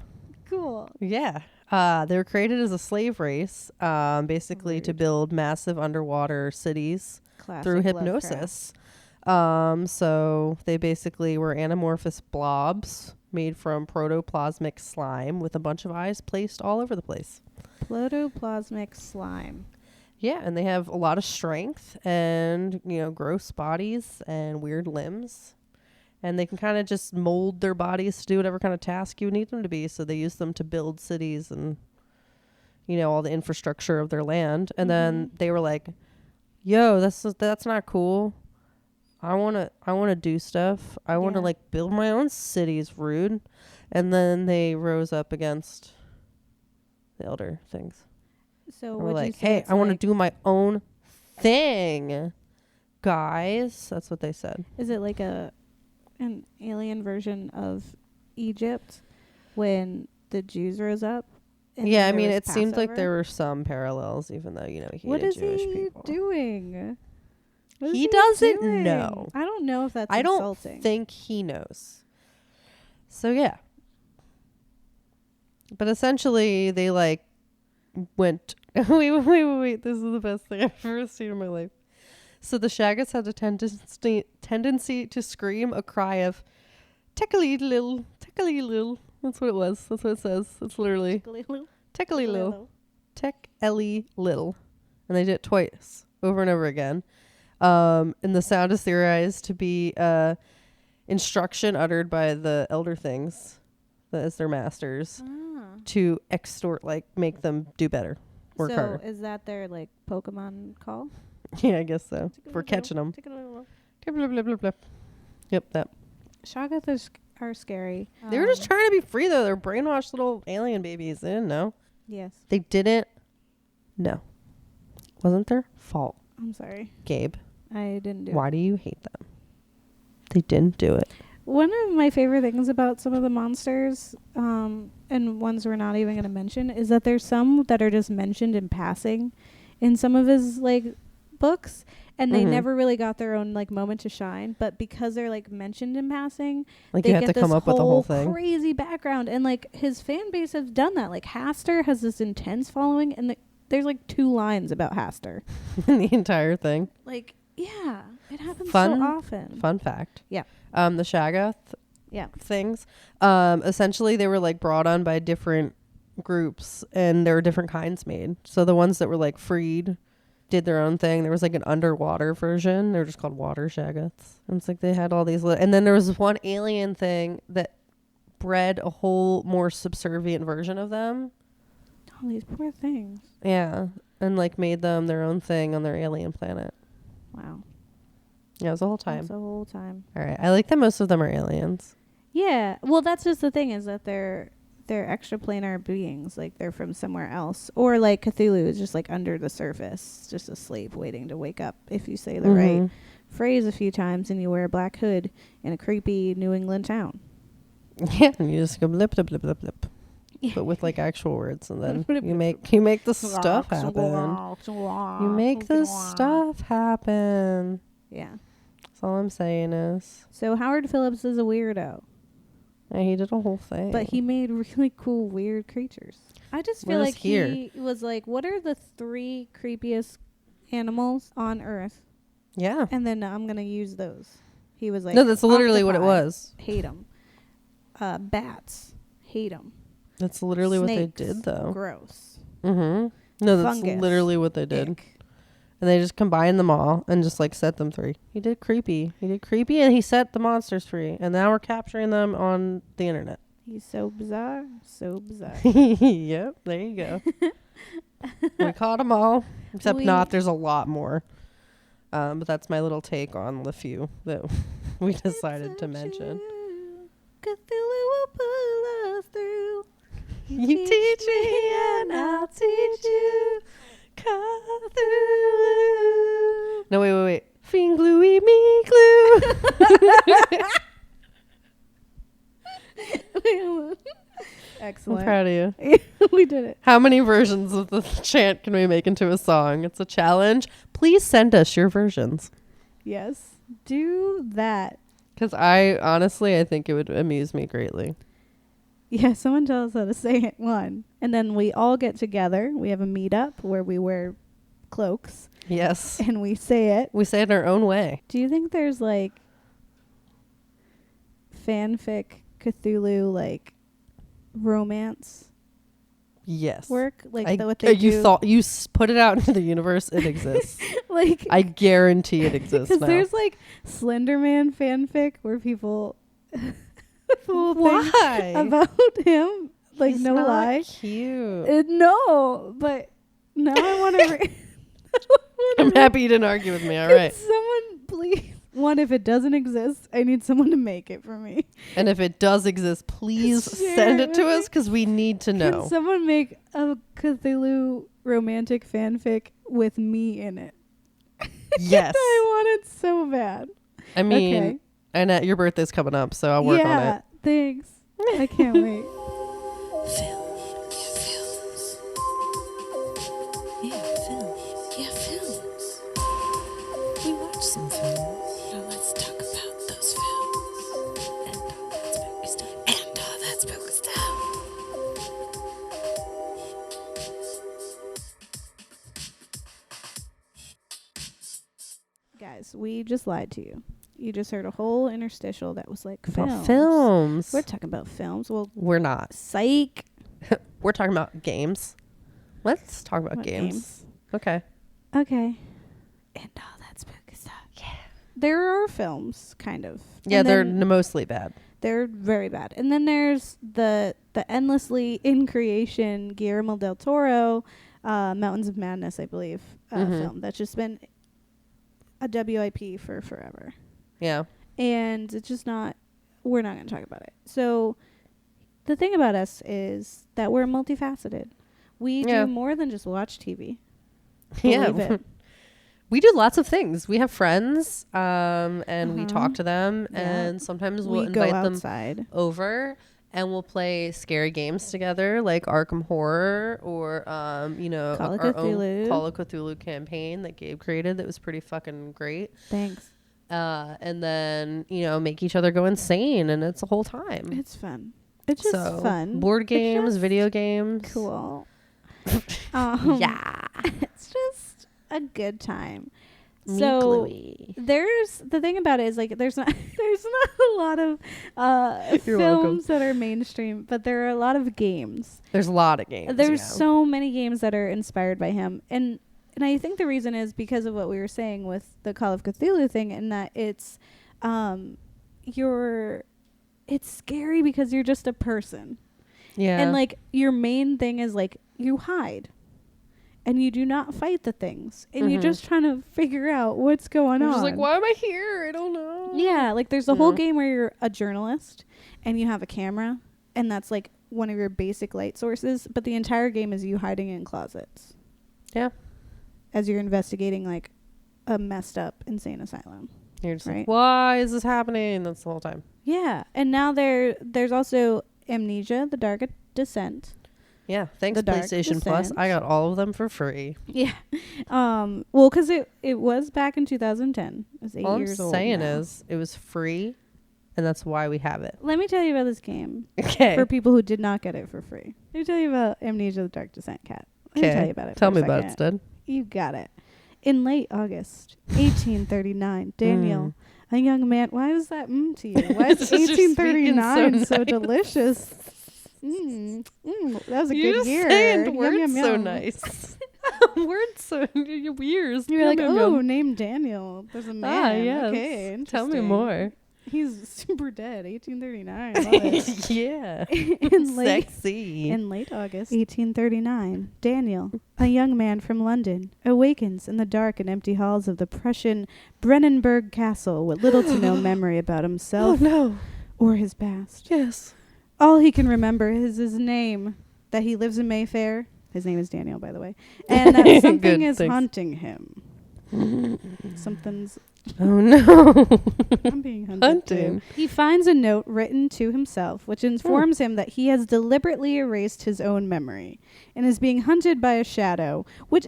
Cool. Yeah. They were created as a slave race, basically to build massive underwater cities through hypnosis. So they basically were anamorphous blobs made from protoplasmic slime with a bunch of eyes placed all over the place. Protoplasmic slime. Yeah, and they have a lot of strength and, you know, gross bodies and weird limbs. And they can kind of just mold their bodies to do whatever kind of task you need them to be. So they use them to build cities and, you know, all the infrastructure of their land. And then they were like, yo, that's not cool. I want to do stuff. I want to like build my own cities, rude. And then they rose up against the elder things. So we're like, hey, I want to do my own thing, guys. That's what they said. Is it like an alien version of Egypt when the Jews rose up? Yeah, I mean, it seemed like there were some parallels, even though, you know, he hated Jewish people. What is he doing? What is He doesn't doing? know. I don't know if that's I insulting. don't think he knows. So yeah. But essentially, they like went. wait. This is the best thing I've ever seen in my life. So the Shoggoths had a tendency to scream a cry of "tickly lil, tickly lil." That's what it was. That's what it says. It's literally tickly lil, tickly lil, and they did it twice, over and over again. And the sound is theorized to be instruction uttered by the elder things, as their masters, to extort, like make them do better, work harder. So is that their like Pokemon call? Yeah, I guess so. For catching them. Yep, that. Shoggoths are scary. They were just trying to be free, though. They're brainwashed little alien babies. They didn't know. Yes. They didn't know. Wasn't their fault. I'm sorry. Gabe. I didn't do it. Why do you hate them? They didn't do it. One of my favorite things about some of the monsters, and ones we're not even going to mention, is that there's some that are just mentioned in passing in some of his like books, and they never really got their own like moment to shine. But because they're like mentioned in passing, Like they you have get to come this up with the whole thing. crazy background, and like his fan base has done that. Like Haster has this intense following, and there's like 2 lines about Haster. The entire thing. Like, yeah, it happens Fun- so often. Fun fact. Yeah. The Shoggoth Yeah. things. Essentially, they were like brought on by different groups, and there were different kinds made. So the ones that were like freed did their own thing. There was like an underwater version. They were just called water Shoggoths. And it's like they had all these and then there was one alien thing that bred a whole more subservient version of them. All these poor things. Yeah. And like made them their own thing on their alien planet. Wow. Yeah, it was the whole time. That's the whole time. All right. I like that most of them are aliens. Yeah. Well, that's just the thing, is that they're extraplanar beings. Like they're from somewhere else. Or like Cthulhu is just like under the surface, just asleep, waiting to wake up if you say the right phrase a few times and you wear a black hood in a creepy New England town. Yeah, and you just go blip, blip, blip, blip, blip. But with like actual words, and then you make the stuff happen. You make the stuff happen. Yeah. That's all I'm saying is. So Howard Phillips is a weirdo. Yeah, he did a whole thing. But he made really cool, weird creatures. I just feel like he was like, what are the 3 creepiest animals on Earth? Yeah. And then I'm going to use those. He was like, no, that's literally what it was. Hate them. Bats. Hate them. That's literally Snakes, what they did, though. Gross. Mm-hmm. No, that's Fungus. literally what they did. Ick. And they just combined them all and just like set them free. He did creepy, and he set the monsters free. And now we're capturing them on the internet. He's so bizarre. So bizarre. Yep, there you go. We caught them all. Except not, there's a lot more. But that's my little take on the few that we decided to mention. Cthulhu will pull us through. You teach me and I'll teach you. Cthulhu. No, wait. Fiend gluey me glue. Excellent. I'm proud of you. We did it. How many versions of the chant can we make into a song? It's a challenge. Please send us your versions. Yes. Do that. Because I think it would amuse me greatly. Yeah, someone tell us how to say it. One. And then we all get together. We have a meetup where we wear cloaks. Yes. And we say it. We say it in our own way. Do you think there's like fanfic Cthulhu like romance Yes. work? Like what they do? You thought you put it out into the universe. It exists. Like I guarantee it exists now. because there's like Slenderman fanfic where people Why? about him. Like He's no not lie. Cute. No, but now I want to. I'm happy you didn't argue with me. All right. Someone please. One, if it doesn't exist, I need someone to make it for me. And if it does exist, please send it to us because we need to know. Can someone make a Cthulhu romantic fanfic with me in it? Yes. I want it so bad. I mean, Okay. and your birthday's coming up, so I'll work on it. Thanks. I can't wait. Films. Yeah, films. Yeah, films. We watched some films. Now let's talk about those films. And all that spooky stuff. And all that spooky stuff. Guys, we just lied to you. You just heard a whole interstitial that was like About films. films. We're talking about films. Well, We're not. psych. We're talking about games. Let's talk about What games. Okay. Okay. And all that spooky stuff. Yeah. There are films, kind of. Yeah, And they're then mostly bad. they're very bad. And then there's the endlessly in creation Guillermo del Toro, Mountains of Madness, I believe, film that's just been a WIP for forever. Yeah. And it's just not, we're not going to talk about it. So the thing about us is that we're multifaceted. We do more than just watch TV. Believe it. We do lots of things. We have friends, and we talk to them, and sometimes we'll invite them over, and we'll play scary games together, like Arkham Horror, or Call of our Cthulhu. own Call of Cthulhu campaign that Gabe created that was pretty fucking great. Thanks. And then make each other go insane, and it's a whole time. It's fun. It's just fun. Board games, video games. Cool. Yeah. It's just a good time. Me So gluey. there's the thing about it is like there's not a lot of You're films that are mainstream, but there are a lot of games. There's a lot of games. There's so many games that are inspired by him, and I think the reason is because of what we were saying with the Call of Cthulhu thing, and that it's it's scary because you're just a person. Yeah. And like your main thing is like you hide. And you do not fight the things. And you're just trying to figure out what's going on. Just like, why am I here? I don't know. Yeah, like there's a whole game where you're a journalist and you have a camera, and that's like one of your basic light sources, but the entire game is you hiding in closets. Yeah. As you're investigating like a messed up insane asylum. You're just like, why is this happening? That's the whole time. Yeah. And now there's also Amnesia, The Dark Descent. Yeah, thanks PlayStation Plus. I got all of them for free. Yeah. Well, because it was back in 2010. It was 8 years old. All I'm saying is it was free, and that's why we have it. Let me tell you about this game. Okay. For people who did not get it for free. Let me tell you about Amnesia: The Dark Descent, Cat. Let me tell you about it. Tell me about it, Stud. You got it. In late August 1839, Daniel, a young man. Why was that to you? Why is 1839 so delicious? That was a good year. Saying words yum, yum, so yum. nice. Words so weird. You're like, oh, name Daniel. There's a man. Yes. Okay, interesting. Tell me more. He's super dead. 1839. Love it. Yeah. Sexy. In late August 1839, Daniel, a young man from London, awakens in the dark and empty halls of the Prussian Brennenburg Castle with little to no memory about himself or his past. Yes. All he can remember is his name, that he lives in Mayfair. His name is Daniel, by the way. And that something is haunting him. Something's... Oh, no. I'm being hunted too. He finds a note written to himself, which informs him that he has deliberately erased his own memory and is being hunted by a shadow, which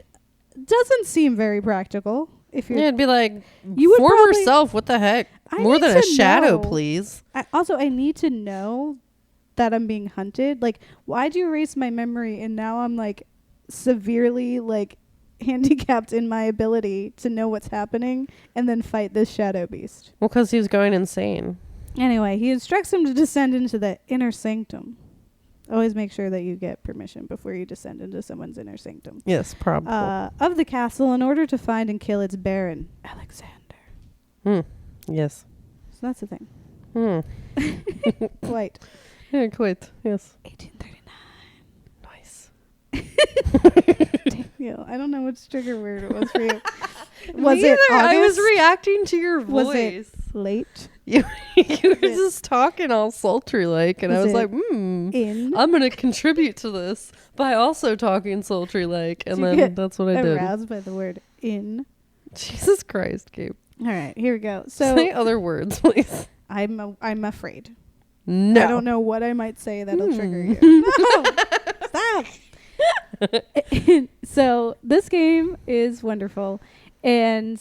doesn't seem very practical. If you're, it'd be like, you would former self, what the heck? More than a shadow, please. I need to know that I'm being hunted. Like, why'd you erase my memory and now I'm like severely like handicapped in my ability to know what's happening and then fight this shadow beast? Well, because he was going insane. Anyway, he instructs him to descend into the inner sanctum. Always make sure that you get permission before you descend into someone's inner sanctum. Yes, probably. Of the castle in order to find and kill its baron, Alexander. Yes. So that's the thing. Quite. Yeah, quite. Yes. 1839. Nice. Daniel, I don't know which trigger word it was for you. Was it August? I was reacting to your voice. Was it late? You were just talking all sultry like, and I was like, in? I'm going to contribute to this by also talking sultry like, and then that's what I did. Aroused by the word in. Jesus Christ, Gabe. All right, here we go. So say other words, please. I'm afraid. No. I don't know what I might say that'll trigger you. No! Stop! So this game is wonderful. And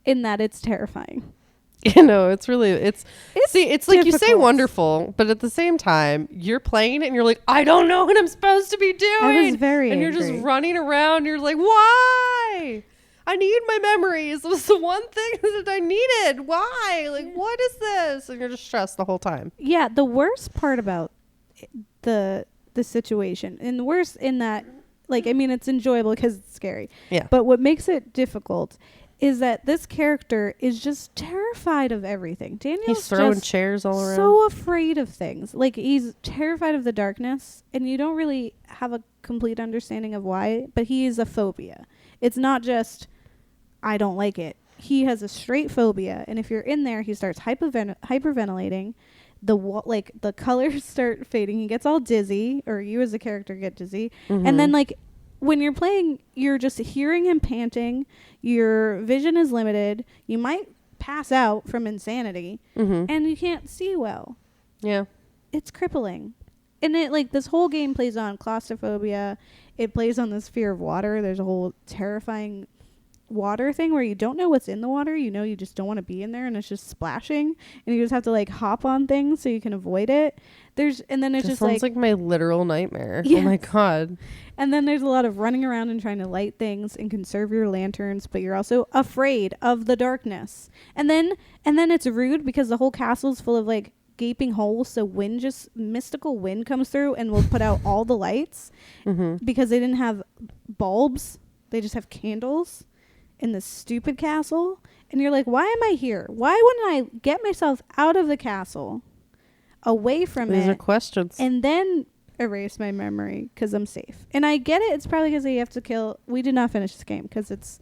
in that it's terrifying. You know, it's really, it's like you say difficult. wonderful, but at the same time, you're playing it and you're like, I don't know what I'm supposed to be doing. I was very And you're angry. just running around. You're like, why? I need my memories. It was the one thing that I needed. Why? Like, what is this? And you're just stressed the whole time. Yeah, the worst part about the situation, and the worst in that, like, I mean, it's enjoyable because it's scary. Yeah. But what makes it difficult is that this character is just terrified of everything. Daniel's He's throwing just chairs all around. so afraid of things. Like, he's terrified of the darkness, and you don't really have a complete understanding of why, but he is a phobia. It's not just, I don't like it. He has a straight phobia, and if you're in there, he starts hyperventilating. The colors start fading. He gets all dizzy, or you as a character get dizzy. Mm-hmm. And then, like, when you're playing, you're just hearing him panting. Your vision is limited. You might pass out from insanity, and you can't see well. Yeah. It's crippling. And it, like, this whole game plays on claustrophobia. It plays on this fear of water. There's a whole terrifying water thing where you don't know what's in the water. You know, you just don't want to be in there, and it's just splashing, and you just have to, like, hop on things so you can avoid it. And then it's This just sounds like my literal nightmare. Yes. Oh my God. and then there's a lot of running around and trying to light things and conserve your lanterns, but you're also afraid of the darkness. And then it's rude because the whole castle's full of, like, gaping holes, so mystical wind comes through and will put out all the lights because they didn't have bulbs. They just have candles in this stupid castle. And you're like, why am I here? Why wouldn't I get myself out of the castle, away from These are it, questions. and then erase my memory because I'm safe? And I get it. It's probably because you have to kill. We did not finish this game because it's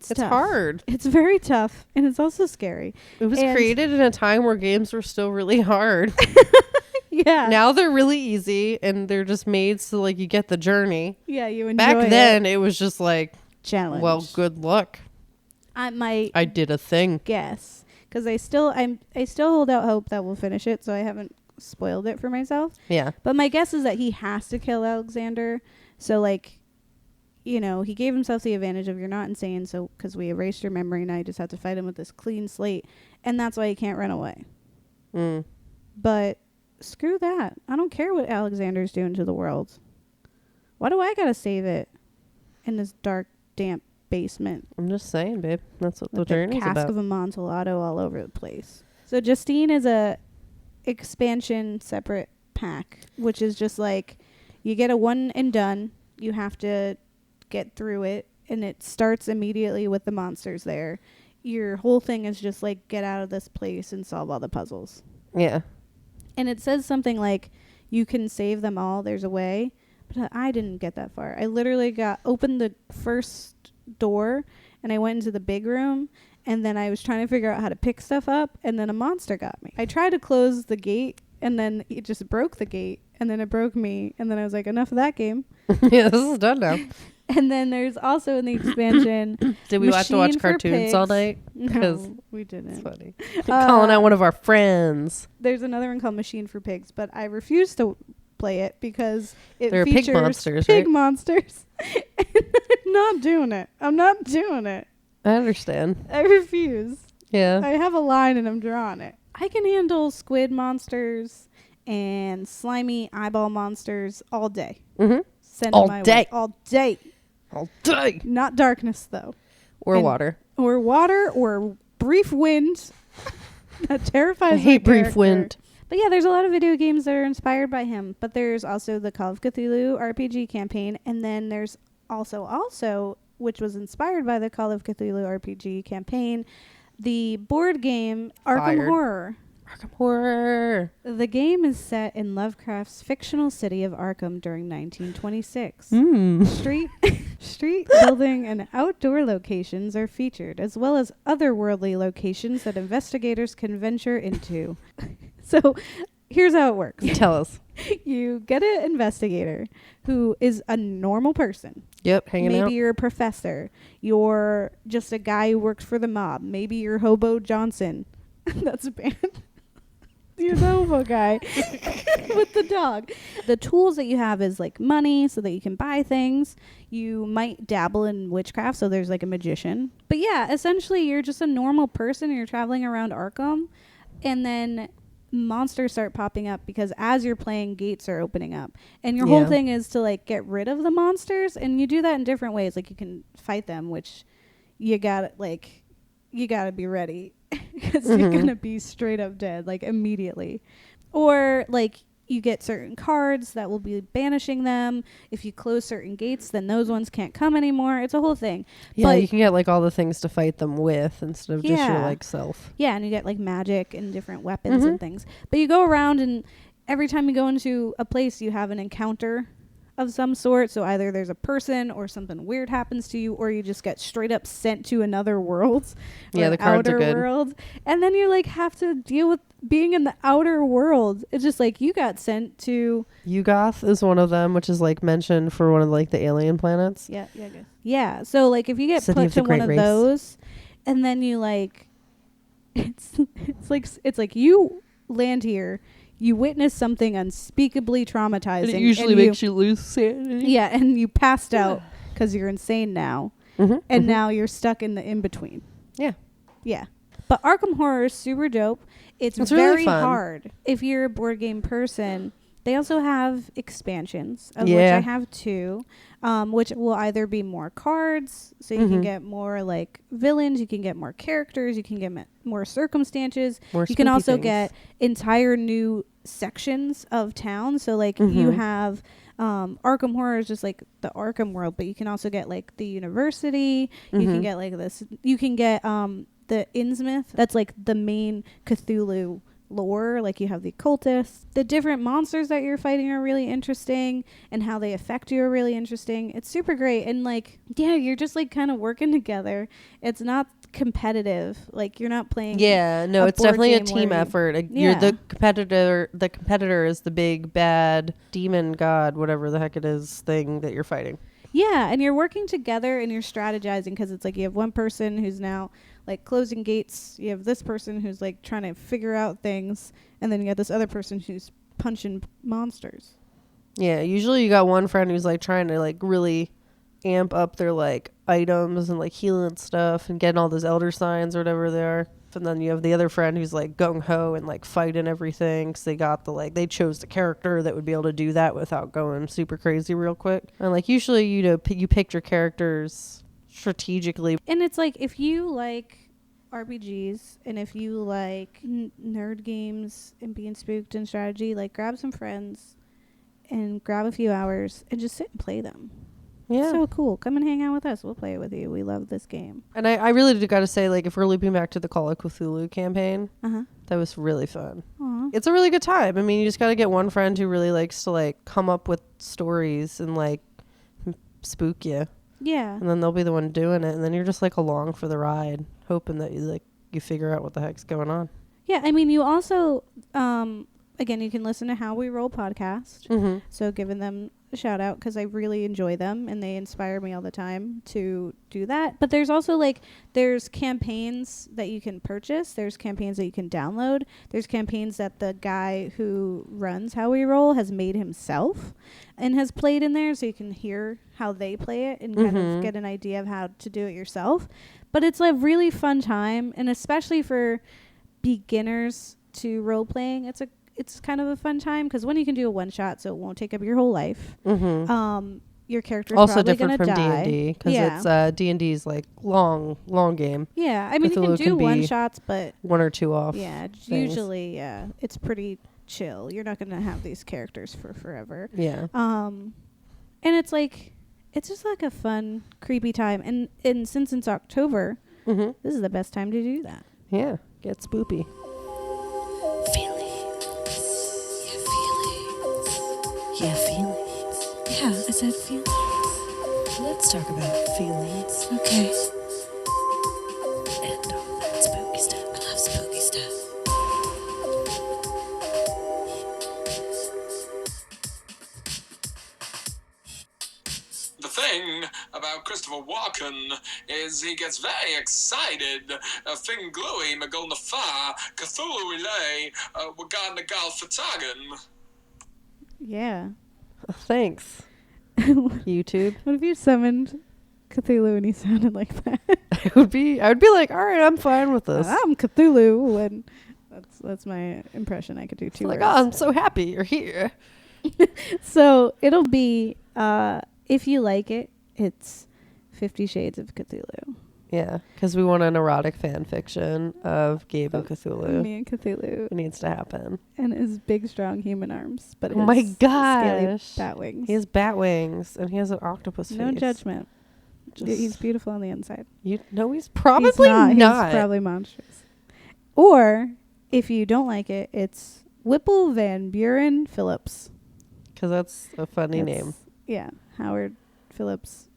tough. hard. It's very tough, and it's also scary. It was And- created in a time where games were still really hard. Yeah. Now they're really easy, and they're just made so, like, you get the journey. Yeah, you enjoy Back then, it was just like, challenge. well, good luck. I did a thing. guess because I still hold out hope that we'll finish it, so I haven't spoiled it for myself. Yeah. But my guess is that he has to kill Alexander. So, like, you know, he gave himself the advantage of you're not insane, so because we erased your memory, now you just have to fight him with this clean slate, and that's why he can't run away. But screw that. I don't care what Alexander's doing to the world. Why do I gotta save it in this dark, damp basement? I'm just saying, babe. That's what the With the journey's cask about. of Amontillado all over the place. So Justine is a expansion separate pack, which is just like you get a one and done. You have to get through it, and it starts immediately with the monsters there. Your whole thing is just like get out of this place and solve all the puzzles. Yeah. And it says something like you can save them all. There's a way, but I didn't get that far. I literally opened the first door and I went into the big room, and then I was trying to figure out how to pick stuff up, and then a monster got me. I tried to close the gate, and then it just broke the gate, and then it broke me, and then I was like, enough of that game. Yeah, this is done now. And then there's also in the expansion Did we have to watch Machine for cartoons all Pigs. night? Because No, we didn't. it's funny. Calling out one of our friends. There's another one called Machine for Pigs, but I refuse to play it because it They're features pig monsters, pig right? monsters. And I'm not doing it. I'm not doing it. I understand. I refuse. Yeah. I have a line and I'm drawing it. I can handle squid monsters and slimy eyeball monsters all day. Mm-hmm. Send All my day. way. All day. All day. Not darkness, though. Or And- water. Or water or brief wind. That terrifies I my hate brief character. wind. But yeah, there's a lot of video games that are inspired by him. But there's also the Call of Cthulhu RPG campaign. And then there's also, which was inspired by the Call of Cthulhu RPG campaign, the board game Arkham Fired. Horror. Arkham Horror. The game is set in Lovecraft's fictional city of Arkham during 1926. Street building and outdoor locations are featured, as well as otherworldly locations that investigators can venture into. So here's how it works. Tell us. You get an investigator who is a normal person. Yep, hanging Maybe out. you're a professor. You're just a guy who works for the mob. Maybe you're Hobo Johnson. That's a band. Casanova guy with the dog. The tools that you have is like money so that you can buy things. You might dabble in witchcraft, so there's like a magician. But yeah, essentially you're just a normal person. You're traveling around Arkham, and then monsters start popping up because as you're playing, gates are opening up, and your whole thing is to like get rid of the monsters, and you do that in different ways. Like you can fight them, which you gotta be ready because you're gonna be straight up dead like immediately, or like you get certain cards that will be banishing them. If you close certain gates, then those ones can't come anymore. It's a whole thing. Yeah, but you can get like all the things to fight them with instead of just your like self. Yeah, and you get like magic and different weapons and things. But you go around, and every time you go into a place, you have an encounter of some sort. So either there's a person or something weird happens to you, or you just get straight up sent to another world. Yeah, the cards are good. World. And then you like have to deal with being in the outer world. It's just like you got sent to Shoggoth is one of them, which is like mentioned for one of like the alien planets. Yeah. So like if you get City put to one of race. those, and then you like it's like you land here, you witness something unspeakably traumatizing. And it usually makes you lose sanity. Yeah, and you passed out because you're insane now. And now you're stuck in the in-between. Yeah. But Arkham Horror is super dope. It's very really fun. hard. If you're a board game person, they also have expansions, of which I have 2, which will either be more cards, so you can get more like villains, you can get more characters, you can get more circumstances. You can also get entire new sections of town. So like you have Arkham Horror is just like the Arkham world, but you can also get like the university. You can get like this. You can get the Innsmouth. That's like the main Cthulhu lore. Like you have the Cultists. The different monsters that you're fighting are really interesting, and how they affect you are really interesting. It's super great, and like you're just like kind of working together. It's not competitive. Like you're not playing. Yeah, no, it's definitely a team effort. You're the competitor. The competitor is the big bad demon god, whatever the heck it is, thing that you're fighting. Yeah, and you're working together and you're strategizing, because it's like you have one person who's now like closing gates. You have this person who's like trying to figure out things, and then you got this other person who's punching monsters. Yeah, usually you got one friend who's like trying to like really amp up their like items and like healing stuff and getting all those elder signs or whatever they are. And then you have the other friend who's like gung-ho and like fighting everything, because they got the like they chose the character that would be able to do that without going super crazy real quick. And like usually you picked your characters strategically. And it's like if you like RPGs and if you like nerd games and being spooked and strategy, like grab some friends and grab a few hours and just sit and play them. Yeah. So cool. Come and hang out with us. We'll play it with you. We love this game. And I really got to say, like, if we're looping back to the Call of Cthulhu campaign, that was really fun. Aww. It's a really good time. I mean, you just got to get one friend who really likes to, like, come up with stories and, like, spook you. Yeah. And then they'll be the one doing it. And then you're just, like, along for the ride, hoping that you figure out what the heck's going on. Yeah. I mean, you also, again, you can listen to How We Roll podcast. So giving them a shout out, because I really enjoy them and they inspire me all the time to do that. But there's also there's campaigns that you can purchase. There's campaigns that you can download. There's campaigns that the guy who runs How We Roll has made himself and has played in there, so you can hear how they play it and kind of get an idea of how to do it yourself. But it's a really fun time, and especially for beginners to role playing, it's kind of a fun time, because when you can do a one shot, so it won't take up your whole life. Your character's also probably different from die. D&D, because it's D&D's like long game. Yeah, I mean, Cthulhu you can do one shots, but 1 or 2 off. Yeah, things. usually, it's pretty chill. You're not gonna have these characters for forever. Yeah. And it's just like a fun, creepy time, and since it's October, this is the best time to do that. Yeah, get spoopy. Yeah, feelings. Yeah, I said feelings. Let's talk about feelings. Okay. And all that spooky stuff. I love spooky stuff. The thing about Christopher walking is he gets very excited. Thing gluey, mglw'nafh, Cthulhu R'lyeh, wgah'nagl, fhtagn. Yeah. Thanks, YouTube. What if you summoned Cthulhu and he sounded like that? I would be like, all right, I'm fine with this. I'm Cthulhu, and that's my impression. I could do two Like, words. oh, I'm so happy you're here. So it'll be, if you like it, it's 50 Shades of Cthulhu. Yeah, because we want an erotic fan fiction of Gabe and Cthulhu. Me and Cthulhu. It needs to happen. And his big, strong human arms. But Oh my his scaly gosh. bat wings. He has bat wings and he has an octopus No face. judgment. He's beautiful on the inside. You know he's probably not. He's probably monstrous. Or, if you don't like it, it's Whipple Van Buren Phillips. Because that's a funny name. Yeah. Howard Phillips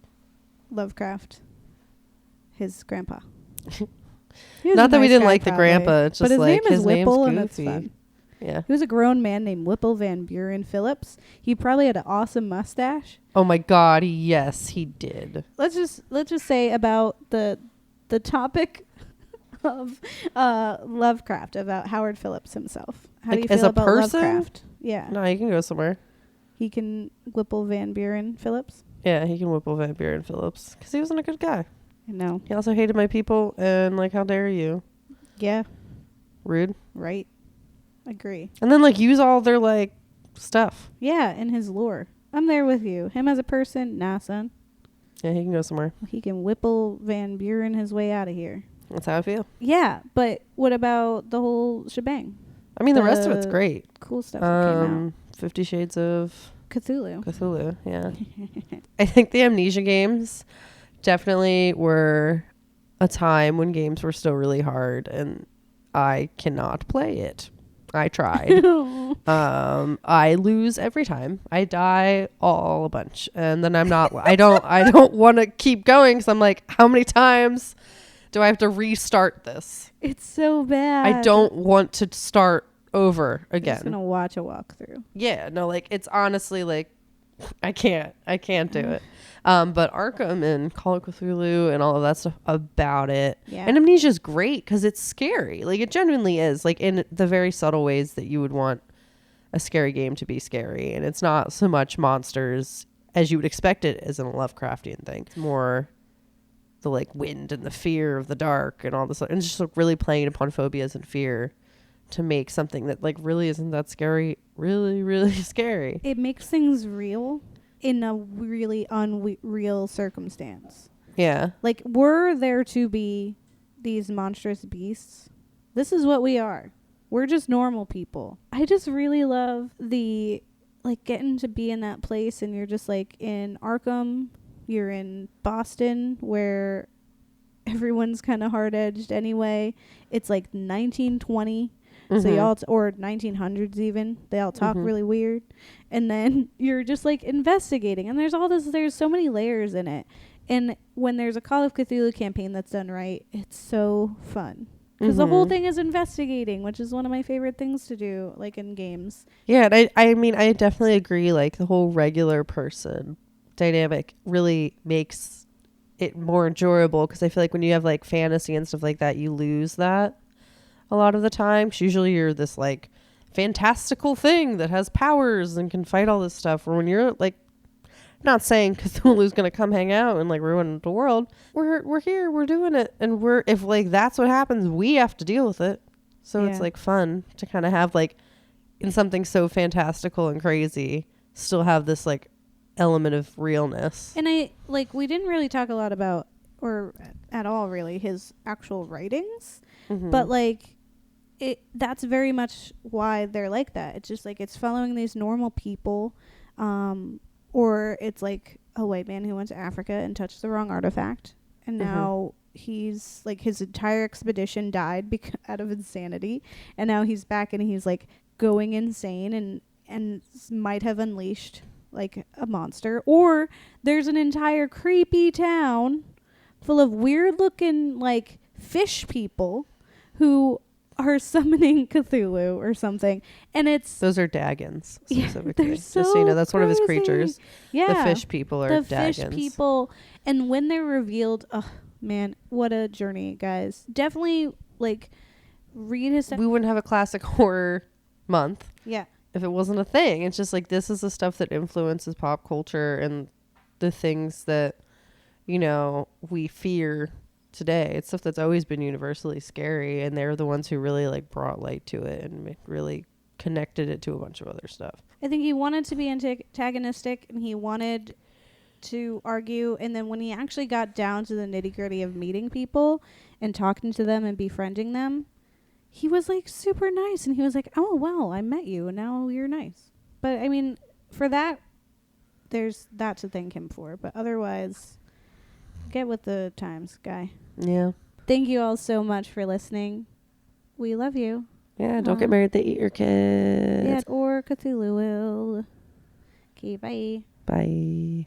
Lovecraft. His grandpa. Not that we didn't like the grandpa. It's just but his like name is his name's Whipple, and it's goofy. fun. Yeah. He was a grown man named Whipple Van Buren Phillips. He probably had an awesome mustache. Oh my God! Yes, he did. Let's just say about the topic of Lovecraft, about Howard Phillips himself. How do you as feel a about person? Lovecraft? Yeah. No, he can go somewhere. He can Whipple Van Buren Phillips. Yeah, he can Whipple Van Buren Phillips because he wasn't a good guy. I know. He also hated my people and like, how dare you? Yeah. Rude. Right. Agree. And then like use all their like stuff. Yeah, in his lore. I'm there with you. Him as a person, nah, son. Yeah, he can go somewhere. He can Whipple Van Buren his way out of here. That's how I feel. Yeah, but what about the whole shebang? I mean, the rest of it's great. Cool stuff that came out. 50 Shades of Cthulhu. Yeah. I think the Amnesia games definitely were a time when games were still really hard and I cannot play it. I tried. I lose every time. I die all a bunch, and then I'm not. I don't want to keep going because I'm like, how many times do I have to restart this? It's so bad. I don't want to start over again. I'm just gonna watch a walkthrough. Yeah, no, like it's honestly like I can't do it. But Arkham and Call of Cthulhu and all of that stuff about it. Yeah. And Amnesia is great because it's scary. Like it genuinely is. Like in the very subtle ways that you would want a scary game to be scary. And it's not so much monsters as you would expect it as in a Lovecraftian thing. It's more the like wind and the fear of the dark and all this. And just like really playing upon phobias and fear to make something that like really isn't that scary really, really scary. It makes things real in a really unreal circumstance. Yeah. Like, were there to be these monstrous beasts, this is what we are. We're just normal people. I just really love the, like, getting to be in that place and you're just, like, in Arkham, you're in Boston, where everyone's kind of hard-edged anyway. It's, like, 1920. So y'all, or 1900s even, they all talk really weird. And then you're just like investigating. And there's so many layers in it. And when there's a Call of Cthulhu campaign that's done right, it's so fun. Because the whole thing is investigating, which is one of my favorite things to do, like in games. Yeah, and I mean, I definitely agree. Like the whole regular person dynamic really makes it more enjoyable. Because I feel like when you have like fantasy and stuff like that, you lose that a lot of the time. 'Cause usually you're this like fantastical thing that has powers and can fight all this stuff. Or when you're like, not saying Cthulhu's gonna come hang out and like ruin the world. We're here, we're doing it, and if like that's what happens, we have to deal with it. So it's like fun to kind of have like in something so fantastical and crazy, still have this like element of realness. And I like we didn't really talk a lot about or at all really his actual writings, but like that's very much why they're like that. It's just like it's following these normal people, or it's like a white man who went to Africa and touched the wrong artifact, and now he's like his entire expedition died out of insanity, and now he's back and he's like going insane and might have unleashed like a monster. Or there's an entire creepy town full of weird looking like fish people who are summoning Cthulhu or something, and those are Daggons specifically. They're so just so you know, that's one of his crazy. creatures. Yeah, the fish people are the Daggons. fish people, And when they're revealed, oh man, what a journey, guys. Definitely like read his stuff. We wouldn't have a classic horror month Yeah. if it wasn't a thing. It's just like, this is the stuff that influences pop culture and the things that, you know, we fear today. It's stuff that's always been universally scary, and they're the ones who really like brought light to it and really connected it to a bunch of other stuff. I think he wanted to be antagonistic and he wanted to argue, and then when he actually got down to the nitty-gritty of meeting people and talking to them and befriending them, he was like super nice, and he was like, oh well, I met you and now you're nice. But I mean, for that, there's that to thank him for, but otherwise, get with the times, guy. Yeah. Thank you all so much for listening. We love you. Yeah, don't get married, they eat your kids. Yeah, or Cthulhu will. Okay, bye. Bye.